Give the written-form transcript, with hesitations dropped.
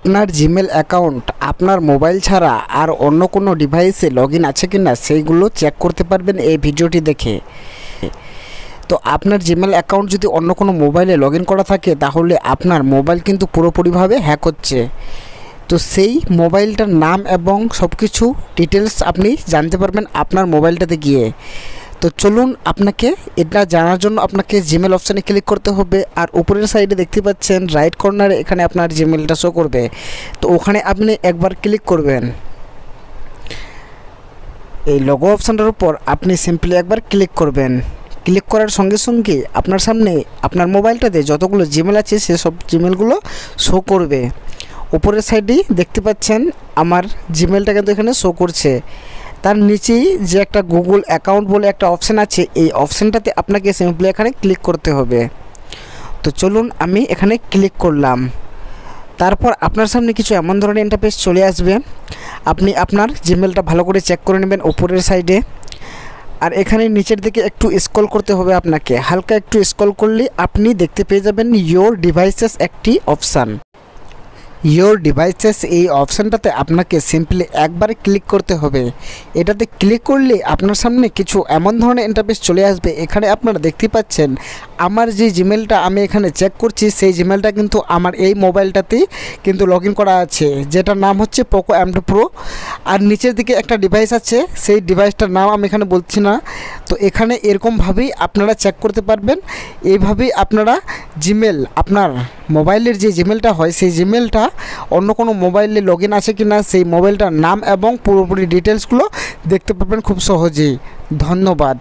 আপনার Gmail account আপনার mobile ছাড়া আর অন্য কোনো ডিভাইসে লগইন আছে কিনা সেইগুলো চেক করতে পারবেন এই ভিডিওটি দেখে। তো আপনার জিমেল অ্যাকাউন্ট যদি অন্য কোনো মোবাইলে লগইন করা থাকে তাহলে আপনার মোবাইল কিন্তু পুরোপুরিভাবে হ্যাক হচ্ছে। তো সেই মোবাইলটার নাম এবং সব কিছু ডিটেলস আপনি জানতে পারবেন আপনার মোবাইলটাতে গিয়ে। তো চলুন, আপনাকে এটা জানার জন্য আপনাকে জিমেল অপশানে ক্লিক করতে হবে। আর উপরের সাইডে দেখতে পাচ্ছেন রাইট কর্নারে এখানে আপনার জিমেলটা শো করবে। তো ওখানে আপনি একবার ক্লিক করবেন। এই লোগো অপশানটার উপর আপনি সিম্পলি একবার ক্লিক করবেন। ক্লিক করার সঙ্গে সঙ্গে আপনার সামনে আপনার মোবাইলটাতে যতগুলো জিমেল আছে সেসব জিমেলগুলো শো করবে। উপরের সাইডেই দেখতে পাচ্ছেন আমার জিমেলটা কিন্তু এখানে শো করছে। তার নিচেই যে একটা গুগল অ্যাকাউন্ট বলে একটা অপশান আছে, এই অপশানটাতে আপনাকে সিম্পলি এখানে ক্লিক করতে হবে। তো চলুন, আমি এখানে ক্লিক করলাম। তারপর আপনার সামনে কিছু এমন ধরনের ইন্টারফেস চলে আসবে। আপনি আপনার জিমেলটা ভালো করে চেক করে নেবেন উপরের সাইডে। আর এখানে নিচের দিকে একটু স্ক্রল করতে হবে আপনাকে। হালকা একটু স্ক্রল করলে আপনি দেখতে পেয়ে যাবেন ইয়োর ডিভাইসেস একটি অপশান। ইয়োর ডিভাইসেস এই অপশানটাতে আপনাকে সিম্পলি একবার ক্লিক করতে হবে। এটাতে ক্লিক করলে আপনার সামনে কিছু এমন ধরনের ইন্টারফেস চলে আসবে। এখানে আপনারা দেখতে পাচ্ছেন আমার যে জিমেলটা আমি এখানে চেক করছি সেই জিমেলটা কিন্তু আমার এই মোবাইলটাতেই কিন্তু লগ ইন করা আছে, যেটার নাম হচ্ছে পোকো M2 Pro। আর নিচের দিকে একটা ডিভাইস আছে, সেই ডিভাইসটার নাম আমি এখানে বলছি না। তো এখানে এরকমভাবেই আপনারা চেক করতে পারবেন। এইভাবেই আপনারা জিমেল, আপনার মোবাইলের যে জিমেলটা হয় সেই জিমেলটা অন্য কোনো মোবাইলে লগ ইন আছে কি না সেই মোবাইলটার নাম এবং পুরোপুরি ডিটেলসগুলো দেখতে পাবেন খুব সহজেই। ধন্যবাদ।